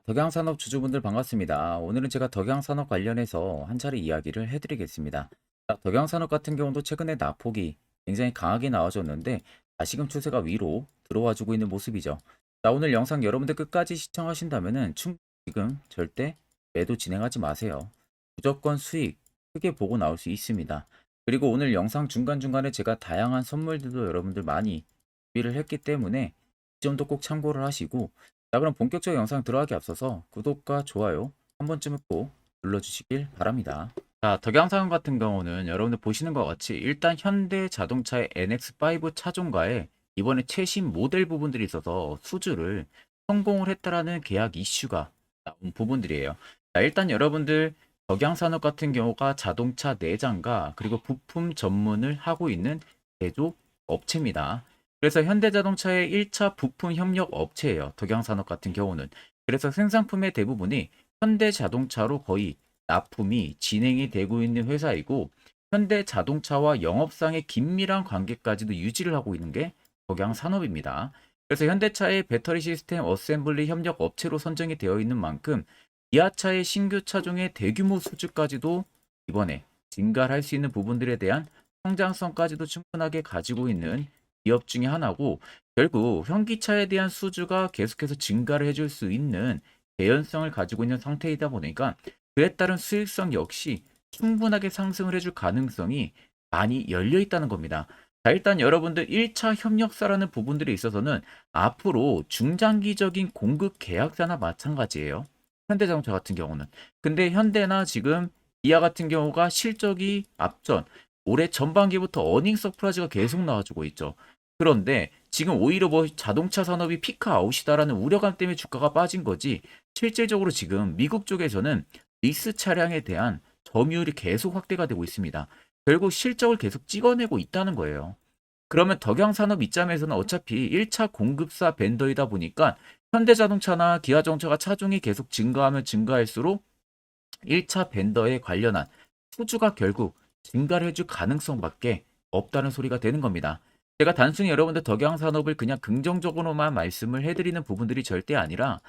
덕양산업 주주분들 반갑습니다. 오늘은 제가 덕양산업 관련해서 한 차례 이야기를 해드리겠습니다. 덕양산업 같은 경우도 최근에 낙폭이 굉장히 강하게 나와줬는데 다시금 추세가 위로 들어와주고 있는 모습이죠. 오늘 영상 여러분들 끝까지 시청하신다면은 지금 절대 매도 진행하지 마세요. 무조건 수익 크게 보고 나올 수 있습니다. 그리고 오늘 영상 중간중간에 제가 다양한 선물들도 여러분들 많이 준비를 했기 때문에 이 점도 꼭 참고를 하시고, 그럼 본격적 영상 들어가기 앞서서 구독과 좋아요 한 번쯤은 꼭 눌러주시길 바랍니다. 덕양상 같은 경우는 여러분들 보시는 것 같이 일단 현대 자동차의 NX5 차종과의 이번에 최신 모델 부분들이 있어서 수주를 성공을 했다라는 계약 이슈가 나온 부분들이에요. 일단 여러분들 덕양산업 같은 경우가 자동차 내장과 그리고 부품 전문을 하고 있는 제조 업체입니다. 그래서 현대자동차의 1차 부품 협력 업체예요. 덕양산업 같은 경우는. 그래서 생산품의 대부분이 현대자동차로 거의 납품이 진행이 되고 있는 회사이고, 현대자동차와 영업상의 긴밀한 관계까지도 유지를 하고 있는 게 덕양산업입니다. 그래서 현대차의 배터리 시스템 어셈블리 협력 업체로 선정이 되어 있는 만큼 기아차의 신규 차종의 대규모 수주까지도 이번에 증가를 할 수 있는 부분들에 대한 성장성까지도 충분하게 가지고 있는 기업 중에 하나고, 결국 현기차에 대한 수주가 계속해서 증가를 해줄 수 있는 개연성을 가지고 있는 상태이다 보니까 그에 따른 수익성 역시 충분하게 상승을 해줄 가능성이 많이 열려 있다는 겁니다. 일단 여러분들 1차 협력사라는 부분들에 있어서는 앞으로 중장기적인 공급 계약사나 마찬가지예요. 현대자동차 같은 경우는. 근데 현대나 지금 기아 같은 경우가 실적이 앞전 올해 전반기부터 어닝 서프라이즈가 계속 나와주고 있죠. 그런데 지금 오히려 뭐 자동차 산업이 피크 아웃이다라는 우려감 때문에 주가가 빠진 거지, 실질적으로 지금 미국 쪽에서는 리스 차량에 대한 점유율이 계속 확대가 되고 있습니다. 결국 실적을 계속 찍어내고 있다는 거예요. 그러면 덕양산업 입장에서는 어차피 1차 공급사 벤더이다 보니까 현대자동차나 기아자동차가 차종이 계속 증가하면 증가할수록 1차 벤더에 관련한 수주가 결국 증가를 해줄 가능성밖에 없다는 소리가 되는 겁니다. 제가 단순히 여러분들 덕양산업을 그냥 긍정적으로만 말씀을 해드리는 부분들이 절대 아니라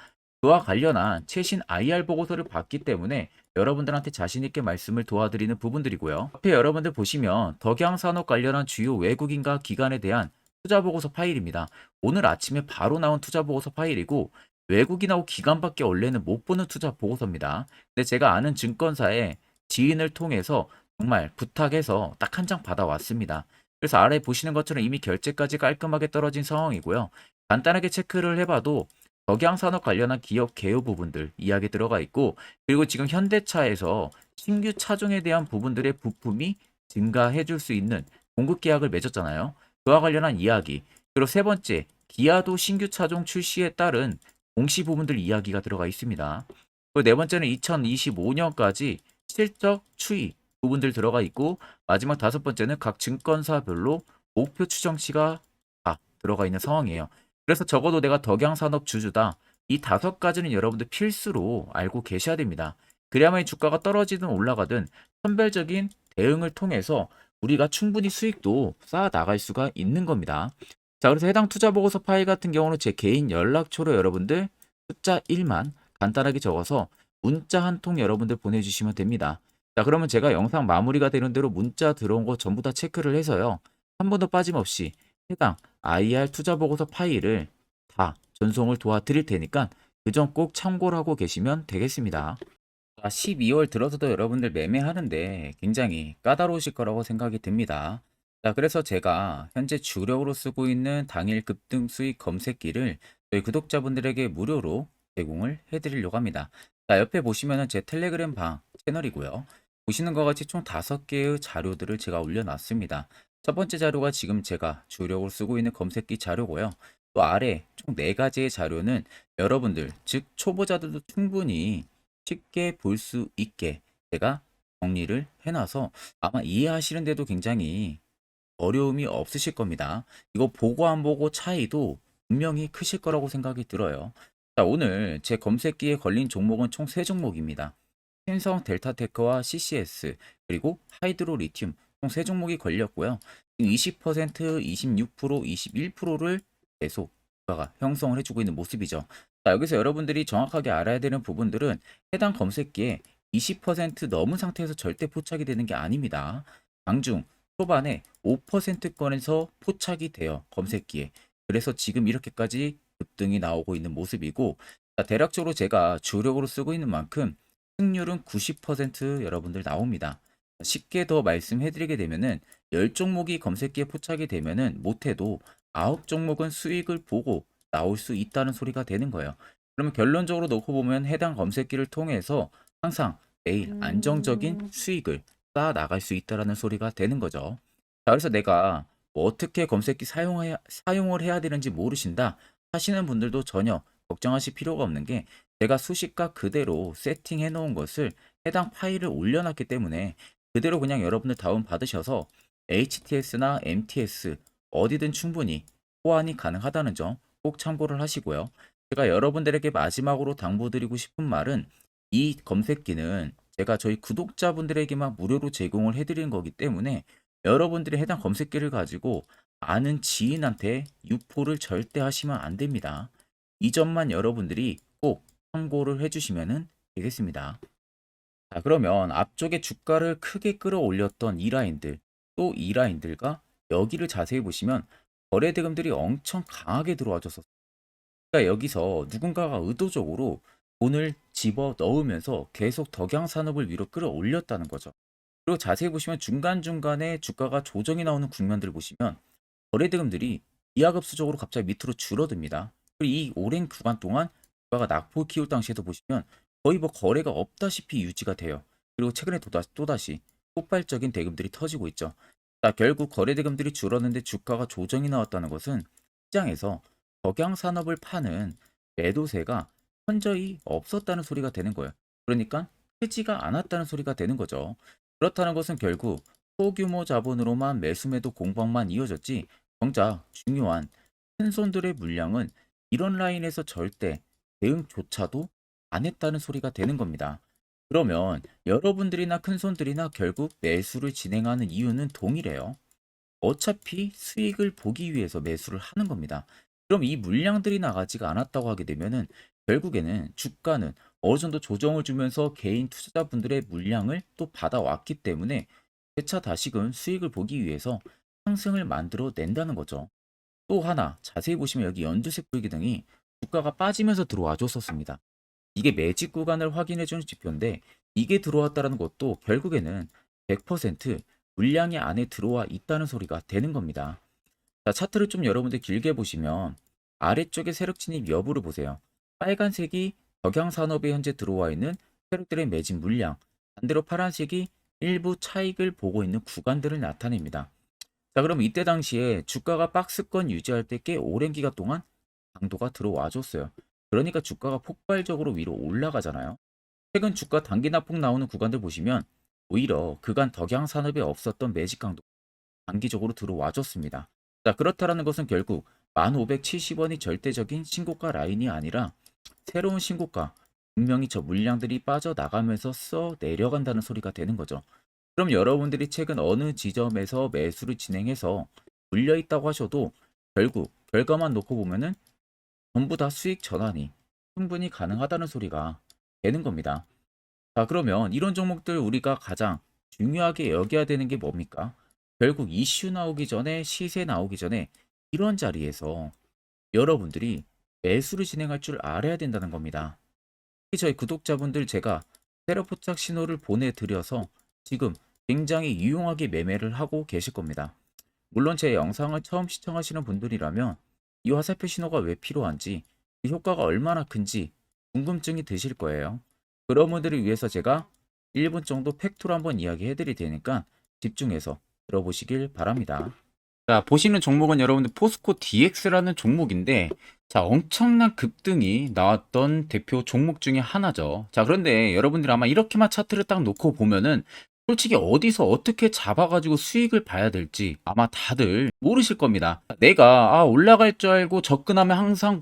그와 관련한 최신 IR 보고서를 봤기 때문에 여러분들한테 자신있게 말씀을 도와드리는 부분들이고요. 앞에 여러분들 보시면 덕양산업 관련한 주요 외국인과 기관에 대한 투자보고서 파일입니다. 오늘 아침에 바로 나온 투자보고서 파일이고, 외국인하고 기관밖에 원래는 못 보는 투자보고서입니다. 근데 제가 아는 증권사의 지인을 통해서 정말 부탁해서 딱 한 장 받아왔습니다. 그래서 아래 보시는 것처럼 이미 결제까지 깔끔하게 떨어진 상황이고요. 간단하게 체크를 해봐도 덕양산업 관련한 기업 개요 부분들 이야기 들어가 있고, 그리고 지금 현대차에서 신규 차종에 대한 부분들의 부품이 증가해 줄 수 있는 공급 계약을 맺었잖아요. 그와 관련한 이야기. 그리고 세 번째, 기아도 신규 차종 출시에 따른 공시 부분들 이야기가 들어가 있습니다. 그리고 네 번째는 2025년까지 실적 추이 부분들 들어가 있고, 마지막 다섯 번째는 각 증권사별로 목표 추정치가 다 들어가 있는 상황이에요. 그래서 적어도 내가 덕양산업 주주다, 이 다섯 가지는 여러분들 필수로 알고 계셔야 됩니다. 그래야만 주가가 떨어지든 올라가든 선별적인 대응을 통해서 우리가 충분히 수익도 쌓아 나갈 수가 있는 겁니다. 자, 그래서 해당 투자 보고서 파일 같은 경우는 제 개인 연락처로 여러분들 숫자 1만 간단하게 적어서 문자 한 통 여러분들 보내주시면 됩니다. 자, 그러면 제가 영상 마무리가 되는 대로 문자 들어온 거 전부 다 체크를 해서요, 한 번도 빠짐없이 해당 IR 투자 보고서 파일을 다 전송을 도와드릴 테니까 그 점 꼭 참고를 하고 계시면 되겠습니다. 12월 들어서도 여러분들 매매하는데 굉장히 까다로우실 거라고 생각이 듭니다. 그래서 제가 현재 주력으로 쓰고 있는 당일 급등 수익 검색기를 저희 구독자분들에게 무료로 제공을 해드리려고 합니다. 옆에 보시면은 제 텔레그램 방 채널이고요. 보시는 것 같이 총 5개의 자료들을 제가 올려놨습니다. 첫 번째 자료가 지금 제가 주력으로 쓰고 있는 검색기 자료고요. 또 아래 총 4가지의 자료는 여러분들, 즉 초보자들도 충분히 쉽게 볼 수 있게 제가 정리를 해놔서 아마 이해하시는데도 굉장히 어려움이 없으실 겁니다. 이거 보고 안 보고 차이도 분명히 크실 거라고 생각이 들어요. 자, 오늘 제 검색기에 걸린 종목은 총 3종목입니다. 신성 델타테크와 CCS, 그리고 하이드로 리튬, 총 3종목이 걸렸고요. 20%, 26%, 21%를 계속 주가가 형성을 해주고 있는 모습이죠. 자, 여기서 여러분들이 정확하게 알아야 되는 부분들은 해당 검색기에 20% 넘은 상태에서 절대 포착이 되는 게 아닙니다. 장중 초반에 5%권에서 포착이 돼요. 검색기에. 그래서 지금 이렇게까지 급등이 나오고 있는 모습이고, 자, 대략적으로 제가 주력으로 쓰고 있는 만큼 승률은 90% 여러분들 나옵니다. 쉽게 더 말씀해드리게 되면은 10종목이 검색기에 포착이 되면은 못해도 9종목은 수익을 보고 나올 수 있다는 소리가 되는 거예요. 그러면 결론적으로 놓고 보면 해당 검색기를 통해서 항상 매일 안정적인 수익을 쌓아 나갈 수 있다라는 소리가 되는 거죠. 자, 그래서 내가 뭐 어떻게 검색기 사용을 해야 되는지 모르신다 하시는 분들도 전혀 걱정하실 필요가 없는 게, 제가 수식과 그대로 세팅해 놓은 것을 해당 파일을 올려놨기 때문에 그대로 그냥 여러분들 다운 받으셔서 HTS나 MTS 어디든 충분히 호환이 가능하다는 점 꼭 참고를 하시고요. 제가 여러분들에게 마지막으로 당부드리고 싶은 말은, 이 검색기는 제가 저희 구독자분들에게만 무료로 제공을 해드리는 거기 때문에 여러분들이 해당 검색기를 가지고 아는 지인한테 유포를 절대 하시면 안 됩니다. 이 점만 여러분들이 꼭 참고를 해주시면 되겠습니다. 자, 그러면 앞쪽에 주가를 크게 끌어올렸던 이 라인들, 또 이 라인들과 여기를 자세히 보시면 거래 대금들이 엄청 강하게 들어와줘서, 그러니까 여기서 누군가가 의도적으로 돈을 집어 넣으면서 계속 덕양산업을 위로 끌어올렸다는 거죠. 그리고 자세히 보시면 중간중간에 주가가 조정이 나오는 국면들을 보시면 거래 대금들이 기하급수적으로 갑자기 밑으로 줄어듭니다. 그리고 이 오랜 구간 동안 주가가 낙폭 키울 당시에도 보시면 거의 뭐 거래가 없다시피 유지가 돼요. 그리고 최근에 또다시 폭발적인 대금들이 터지고 있죠. 자, 결국 거래 대금들이 줄었는데 주가가 조정이 나왔다는 것은 시장에서 덕양산업을 파는 매도세가 현저히 없었다는 소리가 되는 거예요. 그러니까 크지가 않았다는 소리가 되는 거죠. 그렇다는 것은 결국 소규모 자본으로만 매수매도 공방만 이어졌지, 정작 중요한 큰 손들의 물량은 이런 라인에서 절대 대응조차도 안 했다는 소리가 되는 겁니다. 그러면 여러분들이나 큰 손들이나 결국 매수를 진행하는 이유는 동일해요. 어차피 수익을 보기 위해서 매수를 하는 겁니다. 그럼 이 물량들이 나가지가 않았다고 하게 되면은 결국에는 주가는 어느 정도 조정을 주면서 개인 투자자분들의 물량을 또 받아왔기 때문에 재차 다시금 수익을 보기 위해서 상승을 만들어 낸다는 거죠. 또 하나 자세히 보시면 여기 연두색 불기둥이 주가가 빠지면서 들어와 줬었습니다. 이게 매직 구간을 확인해 주는 지표인데, 이게 들어왔다는 것도 결국에는 100% 물량이 안에 들어와 있다는 소리가 되는 겁니다. 자, 차트를 좀 여러분들 길게 보시면 아래쪽에 세력 진입 여부를 보세요. 빨간색이 덕양산업에 현재 들어와 있는 세력들의 매진 물량, 반대로 파란색이 일부 차익을 보고 있는 구간들을 나타냅니다. 자, 그럼 이때 당시에 주가가 박스권 유지할 때 꽤 오랜 기간 동안 강도가 들어와 줬어요. 그러니까 주가가 폭발적으로 위로 올라가잖아요. 최근 주가 단기 낙폭 나오는 구간들 보시면 오히려 그간 덕양산업에 없었던 매직 강도 단기적으로 들어와 줬습니다. 자, 그렇다라는 것은 결국 1570원이 절대적인 신고가 라인이 아니라 새로운 신고가, 분명히 저 물량들이 빠져나가면서 써 내려간다는 소리가 되는 거죠. 그럼 여러분들이 최근 어느 지점에서 매수를 진행해서 물려 있다고 하셔도 결국 결과만 놓고 보면은 전부 다 수익 전환이 충분히 가능하다는 소리가 되는 겁니다. 자, 그러면 이런 종목들 우리가 가장 중요하게 여겨야 되는 게 뭡니까? 결국 이슈 나오기 전에, 시세 나오기 전에 이런 자리에서 여러분들이 매수를 진행할 줄 알아야 된다는 겁니다. 특히 저희 구독자분들 제가 세력 포착 신호를 보내드려서 지금 굉장히 유용하게 매매를 하고 계실 겁니다. 물론 제 영상을 처음 시청하시는 분들이라면 이 화살표 신호가 왜 필요한지, 그 효과가 얼마나 큰지 궁금증이 드실 거예요. 그런 분들을 위해서 제가 1분 정도 팩트로 한번 이야기해 드릴 테니까 집중해서 들어보시길 바랍니다. 자, 보시는 종목은 여러분들 포스코 DX라는 종목인데, 자, 엄청난 급등이 나왔던 대표 종목 중에 하나죠. 자, 그런데 여러분들 아마 이렇게만 차트를 딱 놓고 보면은 솔직히 어디서 어떻게 잡아가지고 수익을 봐야 될지 아마 다들 모르실 겁니다. 내가 올라갈 줄 알고 접근하면 항상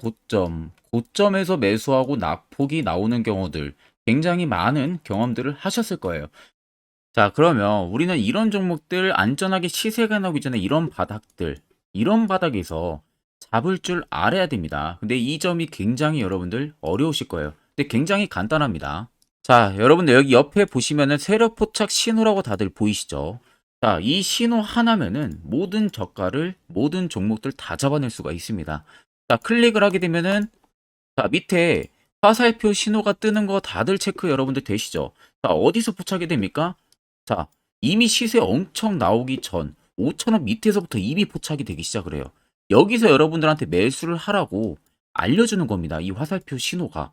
고점에서 매수하고 낙폭이 나오는 경우들 굉장히 많은 경험들을 하셨을 거예요. 자, 그러면 우리는 이런 종목들 안전하게 시세가 나오기 전에 이런 바닥에서 잡을 줄 알아야 됩니다. 근데 이 점이 굉장히 여러분들 어려우실 거예요. 근데 굉장히 간단합니다. 자, 여러분들 여기 옆에 보시면은 세력 포착 신호라고 다들 보이시죠? 자, 이 신호 하나면은 모든 저가를 모든 종목들 다 잡아낼 수가 있습니다. 자, 클릭을 하게 되면은 자, 밑에 화살표 신호가 뜨는 거 다들 체크 여러분들 되시죠? 자, 어디서 포착이 됩니까? 자, 이미 시세 엄청 나오기 전 5,000원 밑에서부터 이미 포착이 되기 시작을 해요. 여기서 여러분들한테 매수를 하라고 알려주는 겁니다. 이 화살표 신호가.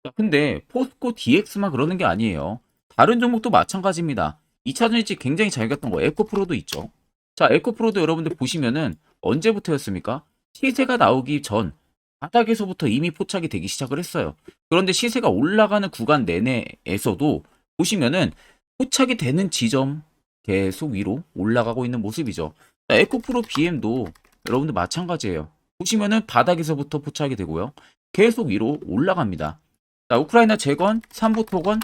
자, 근데 포스코 DX만 그러는 게 아니에요. 다른 종목도 마찬가지입니다. 2차전 일찍 굉장히 잘 갔던 거 에코프로도 있죠. 자, 에코프로도 여러분들 보시면은 언제부터였습니까? 시세가 나오기 전 바닥에서부터 이미 포착이 되기 시작을 했어요. 그런데 시세가 올라가는 구간 내내에서도 보시면은 포착이 되는 지점 계속 위로 올라가고 있는 모습이죠. 자, 에코프로 BM도 여러분들 마찬가지예요. 보시면은 바닥에서부터 포착이 되고요. 계속 위로 올라갑니다. 자, 우크라이나 재건, 삼부 토건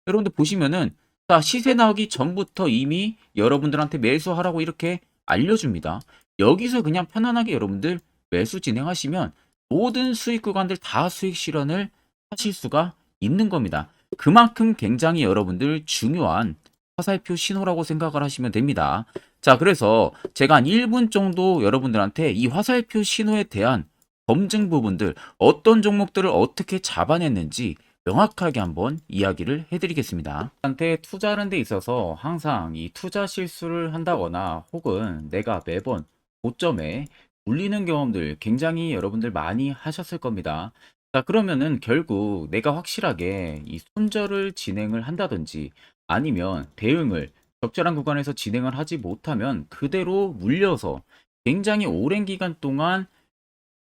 여러분들 보시면은 자, 시세 나오기 전부터 이미 여러분들한테 매수하라고 이렇게 알려줍니다. 여기서 그냥 편안하게 여러분들 매수 진행하시면 모든 수익 구간들 다 수익 실현을 하실 수가 있는 겁니다. 그만큼 굉장히 여러분들 중요한 화살표 신호라고 생각을 하시면 됩니다. 자, 그래서 제가 한 1분 정도 여러분들한테 이 화살표 신호에 대한 검증 부분들, 어떤 종목들을 어떻게 잡아냈는지 명확하게 한번 이야기를 해드리겠습니다. 한테 투자하는 데 있어서 항상 이 투자 실수를 한다거나 혹은 내가 매번 고점에 물리는 경험들 굉장히 여러분들 많이 하셨을 겁니다. 자, 그러면은 결국 내가 확실하게 이 손절을 진행을 한다든지 아니면 대응을 적절한 구간에서 진행을 하지 못하면 그대로 물려서 굉장히 오랜 기간 동안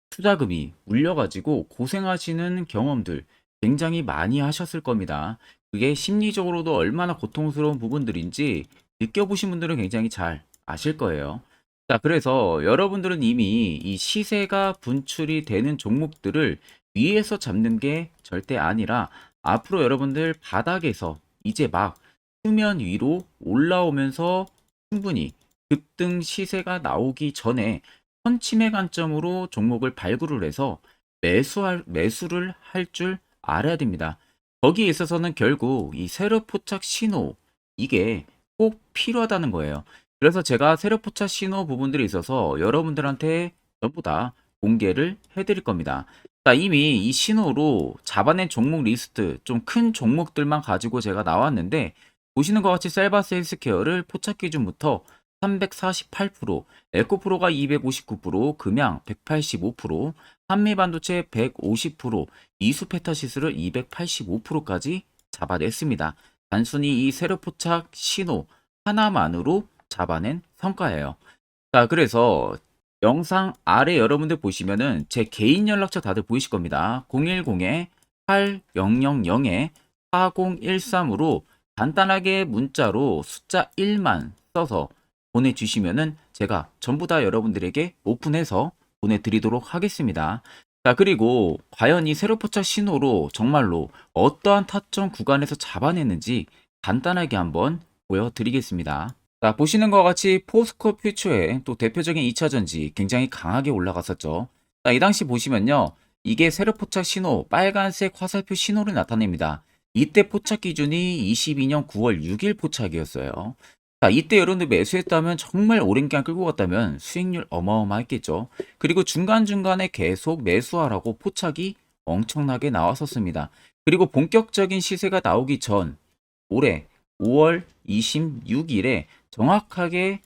투자금이 물려가지고 고생하시는 경험들 굉장히 많이 하셨을 겁니다. 그게 심리적으로도 얼마나 고통스러운 부분들인지 느껴보신 분들은 굉장히 잘 아실 거예요. 자, 그래서 여러분들은 이미 이 시세가 분출이 되는 종목들을 위에서 잡는 게 절대 아니라 앞으로 여러분들 바닥에서 이제 막 수면 위로 올라오면서 충분히 급등 시세가 나오기 전에 선침의 관점으로 종목을 발굴을 해서 매수를 할 줄 알아야 됩니다. 거기에 있어서는 결국 이 세력 포착 신호 이게 꼭 필요하다는 거예요. 그래서 제가 세력 포착 신호 부분들이 있어서 여러분들한테 전부 다 공개를 해드릴 겁니다. 자, 이미 이 신호로 잡아낸 종목 리스트 좀 큰 종목들만 가지고 제가 나왔는데 보시는 것 같이 셀바스 헬스케어를 포착 기준부터 348%, 에코프로가 259%, 금양 185%, 한미반도체 150%, 이수페타시스를 285%까지 잡아냈습니다. 단순히 이 세력포착 신호 하나만으로 잡아낸 성과예요. 자, 그래서 영상 아래 여러분들 보시면은 제 개인 연락처 다들 보이실 겁니다. 010-8010-4013으로 간단하게 문자로 숫자 1만 써서 보내주시면은 제가 전부 다 여러분들에게 오픈해서 보내드리도록 하겠습니다. 자, 그리고 과연 이 세로포착 신호로 정말로 어떠한 타점 구간에서 잡아냈는지 간단하게 한번 보여드리겠습니다. 자, 보시는 것 같이 포스코 퓨처의 또 대표적인 2차전지 굉장히 강하게 올라갔었죠. 자, 이 당시 보시면요. 이게 세로포착 신호, 빨간색 화살표 신호를 나타냅니다. 이때 포착 기준이 22년 9월 6일 포착이었어요. 자, 이때 여러분들 매수했다면 정말 오랜 기간 끌고 갔다면 수익률 어마어마했겠죠. 그리고 중간중간에 계속 매수하라고 포착이 엄청나게 나왔었습니다. 그리고 본격적인 시세가 나오기 전 올해 5월 26일에 정확하게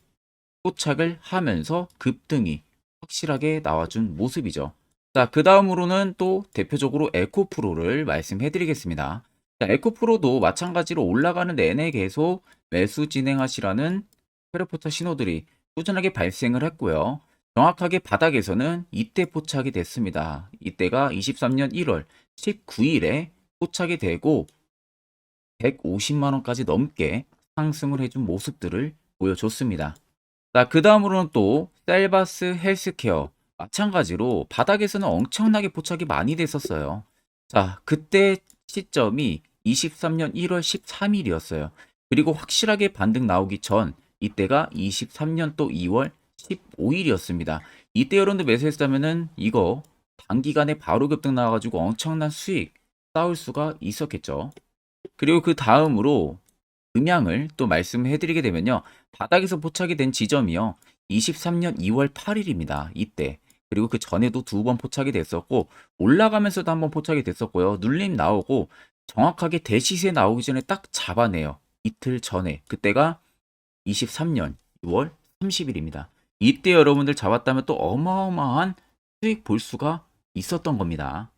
포착을 하면서 급등이 확실하게 나와준 모습이죠. 자, 그 다음으로는 또 대표적으로 에코프로를 말씀해 드리겠습니다. 자, 에코프로도 마찬가지로 올라가는 내내 계속 매수 진행하시라는 페르포타 신호들이 꾸준하게 발생을 했고요. 정확하게 바닥에서는 이때 포착이 됐습니다. 이때가 23년 1월 19일에 포착이 되고 150만 원까지 넘게 상승을 해준 모습들을 보여줬습니다. 자, 그 다음으로는 또 셀바스 헬스케어 마찬가지로 바닥에서는 엄청나게 포착이 많이 됐었어요. 자, 그때 시점이 23년 1월 13일이었어요. 그리고 확실하게 반등 나오기 전 이때가 23년 또 2월 15일이었습니다. 이때 여러분들 매수했다면은 이거 단기간에 바로 급등 나와가지고 엄청난 수익 쌓을 수가 있었겠죠. 그리고 그 다음으로 음향을 또 말씀해드리게 되면요. 바닥에서 포착이 된 지점이요. 23년 2월 8일입니다. 이때. 그리고 그 전에도 두 번 포착이 됐었고 올라가면서도 한번 포착이 됐었고요. 눌림 나오고 정확하게 대시세 나오기 전에 딱 잡아내요. 이틀 전에. 그때가 23년 6월 30일입니다. 이때 여러분들 잡았다면 또 어마어마한 수익 볼 수가 있었던 겁니다.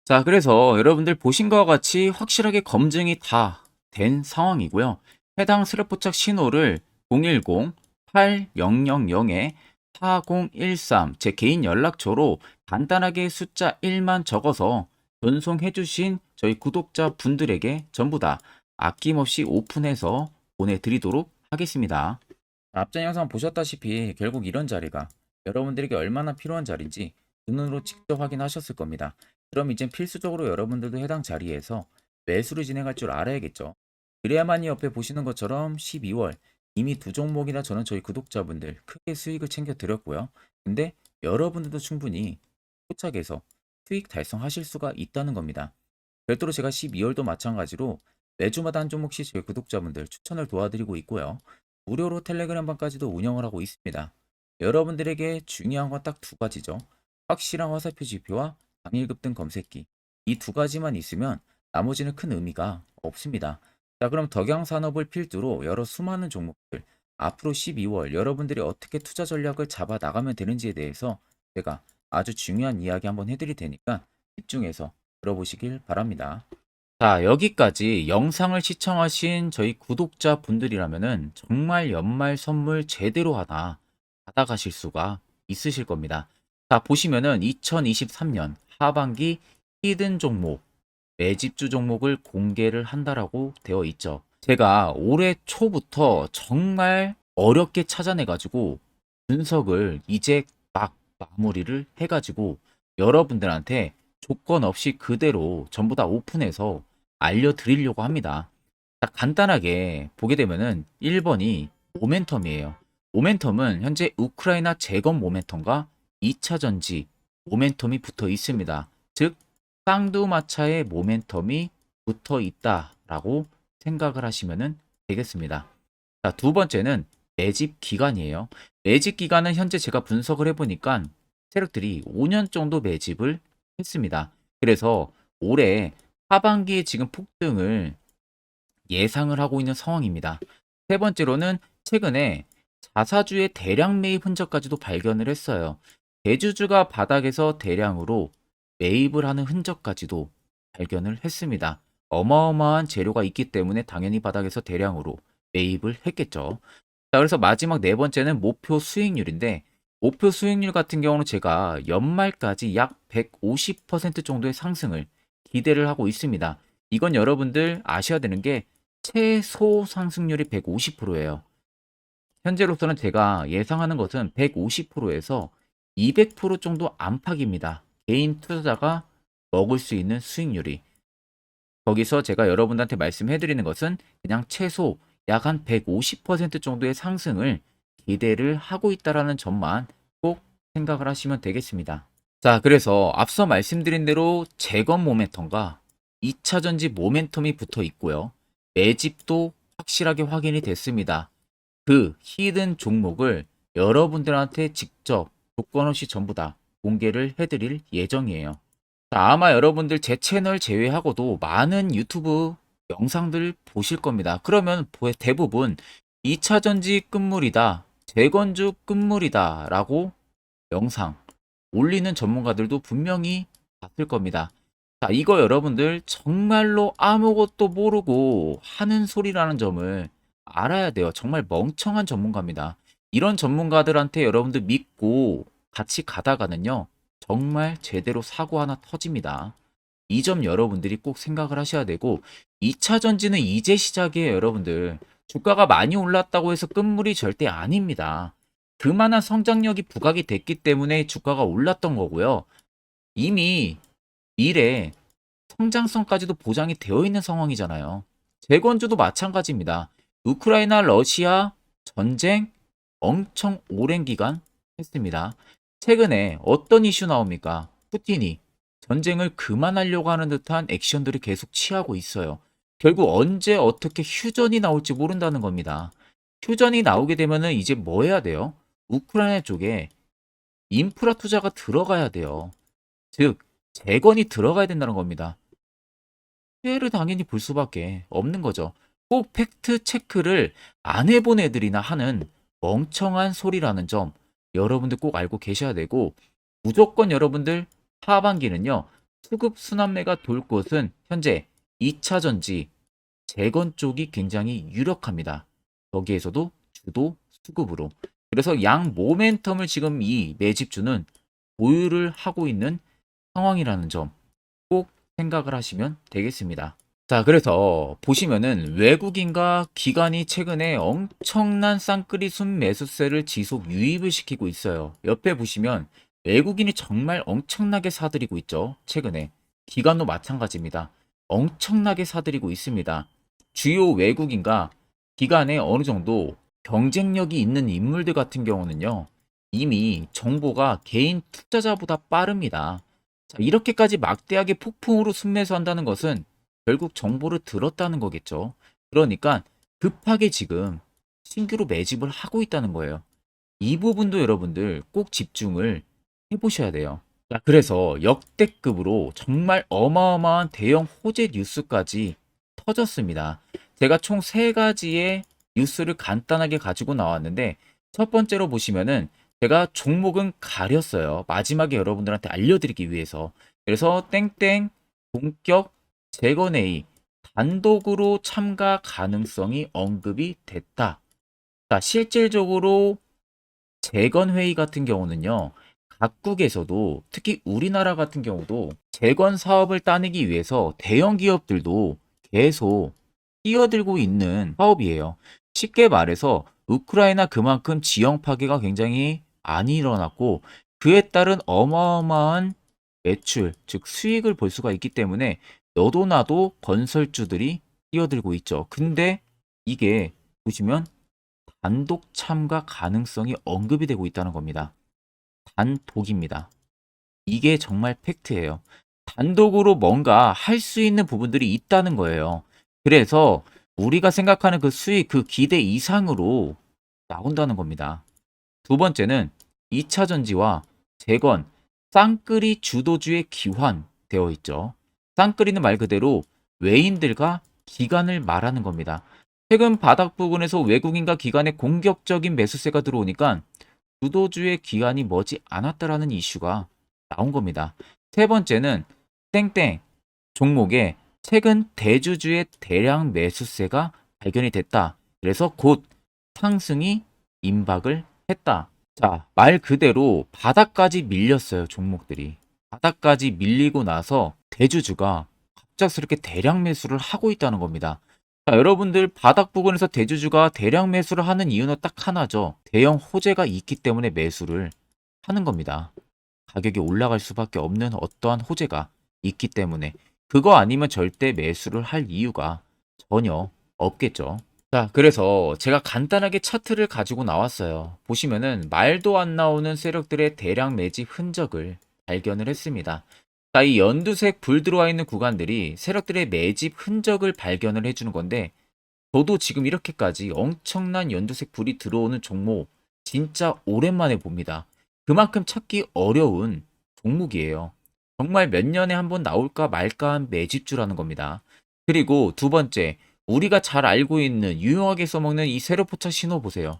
자, 그래서 여러분들 보신 것과 같이 확실하게 검증이 다 된 상황이고요. 해당 스랩 포착 신호를 010-8000-4013 제 개인 연락처로 간단하게 숫자 1만 적어서 전송해 주신 저희 구독자 분들에게 전부 다 아낌없이 오픈해서 보내드리도록 하겠습니다. 앞전 영상 보셨다시피 결국 이런 자리가 여러분들에게 얼마나 필요한 자리인지 눈으로 직접 확인하셨을 겁니다. 그럼 이젠 필수적으로 여러분들도 해당 자리에서 매수를 진행할 줄 알아야겠죠. 그래야만이 옆에 보시는 것처럼 12월 이미 두 종목이나 저는 저희 구독자분들 크게 수익을 챙겨 드렸고요. 근데 여러분들도 충분히 포착해서 수익 달성하실 수가 있다는 겁니다. 별도로 제가 12월도 마찬가지로 매주마다 한 종목씩 저희 구독자분들 추천을 도와드리고 있고요. 무료로 텔레그램방까지도 운영을 하고 있습니다. 여러분들에게 중요한 건 딱 두 가지죠. 확실한 화살표 지표와 당일 급등 검색기. 이 두 가지만 있으면 나머지는 큰 의미가 없습니다. 자, 그럼 덕양산업을 필두로 여러 수많은 종목들, 앞으로 12월 여러분들이 어떻게 투자 전략을 잡아 나가면 되는지에 대해서 제가 아주 중요한 이야기 한번 해드릴 테니까 집중해서 들어보시길 바랍니다. 자, 여기까지 영상을 시청하신 저희 구독자 분들이라면은 정말 연말 선물 제대로 하나 받아가실 수가 있으실 겁니다. 자, 보시면은 2023년 하반기 히든 종목, 매집주 종목을 공개를 한다라고 되어 있죠. 제가 올해 초부터 정말 어렵게 찾아내가지고 분석을 이제 막 마무리를 해가지고 여러분들한테 조건 없이 그대로 전부 다 오픈해서 알려드리려고 합니다. 자, 간단하게 보게 되면은 1번이 모멘텀이에요. 모멘텀은 현재 우크라이나 재건 모멘텀과 2차 전지 모멘텀이 붙어 있습니다. 즉 쌍두마차의 모멘텀이 붙어 있다라고 생각을 하시면 되겠습니다. 자, 두 번째는 매집 기간이에요. 매집 기간은 현재 제가 분석을 해보니까 세력들이 5년 정도 매집을 했습니다. 그래서 올해 하반기에 지금 폭등을 예상을 하고 있는 상황입니다. 세 번째로는 최근에 자사주의 대량 매입 흔적까지도 발견을 했어요. 대주주가 바닥에서 대량으로 매입을 하는 흔적까지도 발견을 했습니다. 어마어마한 재료가 있기 때문에 당연히 바닥에서 대량으로 매입을 했겠죠. 자, 그래서 마지막 네 번째는 목표 수익률인데 목표 수익률 같은 경우는 제가 연말까지 약 150% 정도의 상승을 기대를 하고 있습니다. 이건 여러분들 아셔야 되는 게 최소 상승률이 150%예요. 현재로서는 제가 예상하는 것은 150%에서 200% 정도 안팎입니다. 개인 투자자가 먹을 수 있는 수익률이. 거기서 제가 여러분들한테 말씀해 드리는 것은 그냥 최소 약 한 150% 정도의 상승을 기대를 하고 있다라는 점만 꼭 생각을 하시면 되겠습니다. 자, 그래서 앞서 말씀드린 대로 재건 모멘텀과 2차 전지 모멘텀이 붙어 있고요. 매집도 확실하게 확인이 됐습니다. 그 히든 종목을 여러분들한테 직접 조건 없이 전부 다 공개를 해드릴 예정이에요. 자, 아마 여러분들 제 채널 제외하고도 많은 유튜브 영상들 보실 겁니다. 그러면 대부분 2차 전지 끝물이다, 재건주 끝물이다 라고 영상 올리는 전문가들도 분명히 봤을 겁니다. 자, 이거 여러분들 정말로 아무것도 모르고 하는 소리라는 점을 알아야 돼요. 정말 멍청한 전문가입니다. 이런 전문가들한테 여러분들 믿고 같이 가다가는요, 정말 제대로 사고 하나 터집니다. 이 점 여러분들이 꼭 생각을 하셔야 되고 2차 전지는 이제 시작이에요, 여러분들. 주가가 많이 올랐다고 해서 끝물이 절대 아닙니다. 그만한 성장력이 부각이 됐기 때문에 주가가 올랐던 거고요. 이미 미래 성장성까지도 보장이 되어 있는 상황이잖아요. 재건주도 마찬가지입니다. 우크라이나 러시아 전쟁 엄청 오랜 기간 했습니다. 최근에 어떤 이슈 나옵니까? 푸틴이 전쟁을 그만하려고 하는 듯한 액션들을 계속 취하고 있어요. 결국 언제 어떻게 휴전이 나올지 모른다는 겁니다. 휴전이 나오게 되면은 이제 뭐 해야 돼요? 우크라이나 쪽에 인프라 투자가 들어가야 돼요. 즉, 재건이 들어가야 된다는 겁니다. 피해를 당연히 볼 수밖에 없는 거죠. 꼭 팩트 체크를 안 해본 애들이나 하는 멍청한 소리라는 점 여러분들 꼭 알고 계셔야 되고, 무조건 여러분들 하반기는요, 수급 순환매가 돌 곳은 현재 2차 전지, 재건 쪽이 굉장히 유력합니다. 거기에서도 주도 수급으로. 그래서 양 모멘텀을 지금 이 매집주는 보유를 하고 있는 상황이라는 점 꼭 생각을 하시면 되겠습니다. 자, 그래서 보시면은 외국인과 기관이 최근에 엄청난 쌍끌이 순매수세를 지속 유입을 시키고 있어요. 옆에 보시면 외국인이 정말 엄청나게 사들이고 있죠. 최근에. 기관도 마찬가지입니다. 엄청나게 사들이고 있습니다. 주요 외국인과 기관에 어느 정도 경쟁력이 있는 인물들 같은 경우는요, 이미 정보가 개인 투자자보다 빠릅니다. 자, 이렇게까지 막대하게 폭풍으로 순매수한다는 것은 결국 정보를 들었다는 거겠죠. 그러니까 급하게 지금 신규로 매집을 하고 있다는 거예요. 이 부분도 여러분들 꼭 집중을 해보셔야 돼요. 자, 그래서 역대급으로 정말 어마어마한 대형 호재 뉴스까지 터졌습니다. 제가 총 세 가지의 뉴스를 간단하게 가지고 나왔는데, 첫 번째로 보시면은 제가 종목은 가렸어요. 마지막에 여러분들한테 알려드리기 위해서. 그래서 땡땡 본격 재건회의 단독으로 참가 가능성이 언급이 됐다. 자, 실질적으로 재건회의 같은 경우는요, 각국에서도 특히 우리나라 같은 경우도 재건 사업을 따내기 위해서 대형 기업들도 계속 뛰어들고 있는 사업이에요. 쉽게 말해서 우크라이나 그만큼 지형 파괴가 굉장히 많이 일어났고, 그에 따른 어마어마한 매출, 즉 수익을 볼 수가 있기 때문에 너도 나도 건설주들이 뛰어들고 있죠. 근데 이게 보시면 단독 참가 가능성이 언급이 되고 있다는 겁니다. 단독입니다. 이게 정말 팩트예요. 단독으로 뭔가 할 수 있는 부분들이 있다는 거예요. 그래서 우리가 생각하는 그 수익, 그 기대 이상으로 나온다는 겁니다. 두 번째는 2차 전지와 재건, 쌍끌이 주도주의 기환되어 있죠. 쌍끌이는 말 그대로 외인들과 기관을 말하는 겁니다. 최근 바닥 부근에서 외국인과 기관의 공격적인 매수세가 들어오니까 주도주의 기관이 머지 않았다라는 이슈가 나온 겁니다. 세 번째는 땡땡 종목에 최근 대주주의 대량 매수세가 발견이 됐다. 그래서 곧 상승이 임박을 했다. 자, 말 그대로 바닥까지 밀렸어요, 종목들이. 바닥까지 밀리고 나서 대주주가 갑작스럽게 대량 매수를 하고 있다는 겁니다. 자, 여러분들 바닥 부근에서 대주주가 대량 매수를 하는 이유는 딱 하나죠. 대형 호재가 있기 때문에 매수를 하는 겁니다. 가격이 올라갈 수밖에 없는 어떠한 호재가 있기 때문에. 그거 아니면 절대 매수를 할 이유가 전혀 없겠죠. 자, 그래서 제가 간단하게 차트를 가지고 나왔어요. 보시면은 말도 안 나오는 세력들의 대량 매집 흔적을 발견을 했습니다. 자, 이 연두색 불 들어와 있는 구간들이 세력들의 매집 흔적을 발견을 해주는 건데, 저도 지금 이렇게까지 엄청난 연두색 불이 들어오는 종목 진짜 오랜만에 봅니다. 그만큼 찾기 어려운 종목이에요. 정말 몇 년에 한 번 나올까 말까 한 매집주라는 겁니다. 그리고 두 번째, 우리가 잘 알고 있는 유용하게 써먹는 이 세로 포착 신호 보세요.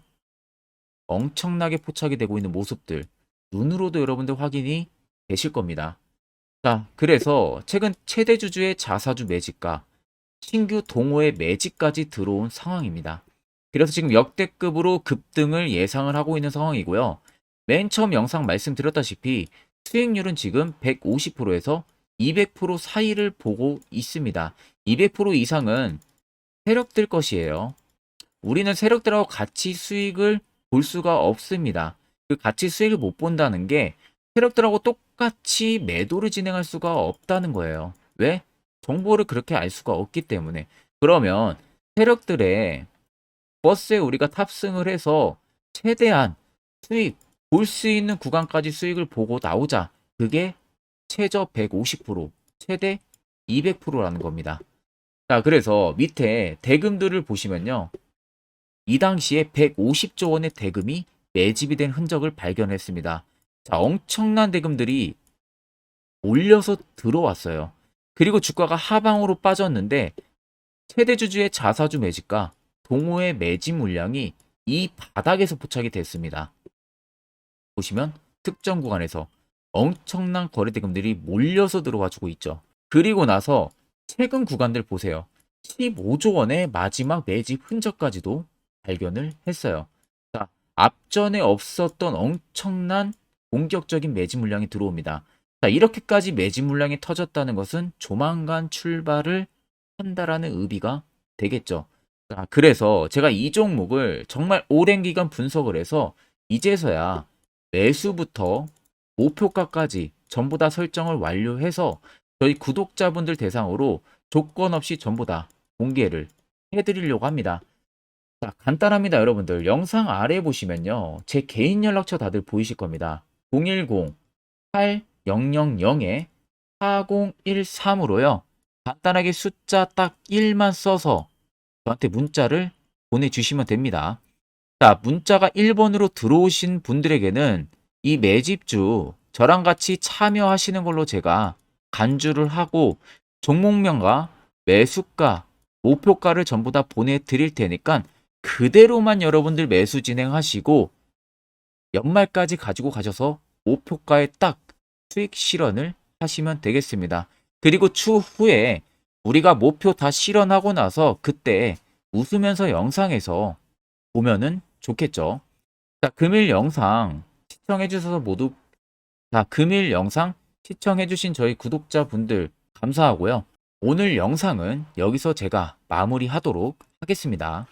엄청나게 포착이 되고 있는 모습들 눈으로도 여러분들 확인이 되실 겁니다. 자, 그래서 최근 최대 주주의 자사주 매집과 신규 동호회 매집까지 들어온 상황입니다. 그래서 지금 역대급으로 급등을 예상을 하고 있는 상황이고요. 맨 처음 영상 말씀드렸다시피 수익률은 지금 150%에서 200% 사이를 보고 있습니다. 200% 이상은 세력들 것이에요. 우리는 세력들하고 같이 수익을 볼 수가 없습니다. 그 같이 수익을 못 본다는 게 세력들하고 똑같이 매도를 진행할 수가 없다는 거예요. 왜? 정보를 그렇게 알 수가 없기 때문에. 그러면 세력들의 버스에 우리가 탑승을 해서 최대한 수익 볼 수 있는 구간까지 수익을 보고 나오자. 그게 최저 150%, 최대 200%라는 겁니다. 자, 그래서 밑에 대금들을 보시면요. 이 당시에 150조 원의 대금이 매집이 된 흔적을 발견했습니다. 자, 엄청난 대금들이 몰려서 들어왔어요. 그리고 주가가 하방으로 빠졌는데 최대 주주의 자사주 매집과 동호회 매집 물량이 이 바닥에서 포착이 됐습니다. 보시면 특정 구간에서 엄청난 거래 대금들이 몰려서 들어와 주고 있죠. 그리고 나서 최근 구간들 보세요. 15조 원의 마지막 매집 흔적까지도 발견을 했어요. 자, 앞전에 없었던 엄청난 공격적인 매집 물량이 들어옵니다. 자, 이렇게까지 매집 물량이 터졌다는 것은 조만간 출발을 한다라는 의미가 되겠죠. 자, 그래서 제가 이 종목을 정말 오랜 기간 분석을 해서 이제서야 매수부터 목표가까지 전부 다 설정을 완료해서 저희 구독자분들 대상으로 조건 없이 전부 다 공개를 해드리려고 합니다. 자, 간단합니다, 여러분들. 영상 아래 보시면요. 제 개인 연락처 다들 보이실 겁니다. 010-8013-4013으로요. 간단하게 숫자 딱 1만 써서 저한테 문자를 보내주시면 됩니다. 자, 문자가 1번으로 들어오신 분들에게는 이 매집주 저랑 같이 참여하시는 걸로 제가 간주를 하고 종목명과 매수가, 목표가를 전부 다 보내드릴 테니까 그대로만 여러분들 매수 진행하시고 연말까지 가지고 가셔서 목표가에 딱 수익 실현을 하시면 되겠습니다. 그리고 추후에 우리가 목표 다 실현하고 나서 그때 웃으면서 영상에서 보면은 좋겠죠. 자, 금일 영상 시청해주셔서 모두, 자, 금일 영상 시청해주신 저희 구독자분들 감사하고요. 오늘 영상은 여기서 제가 마무리하도록 하겠습니다.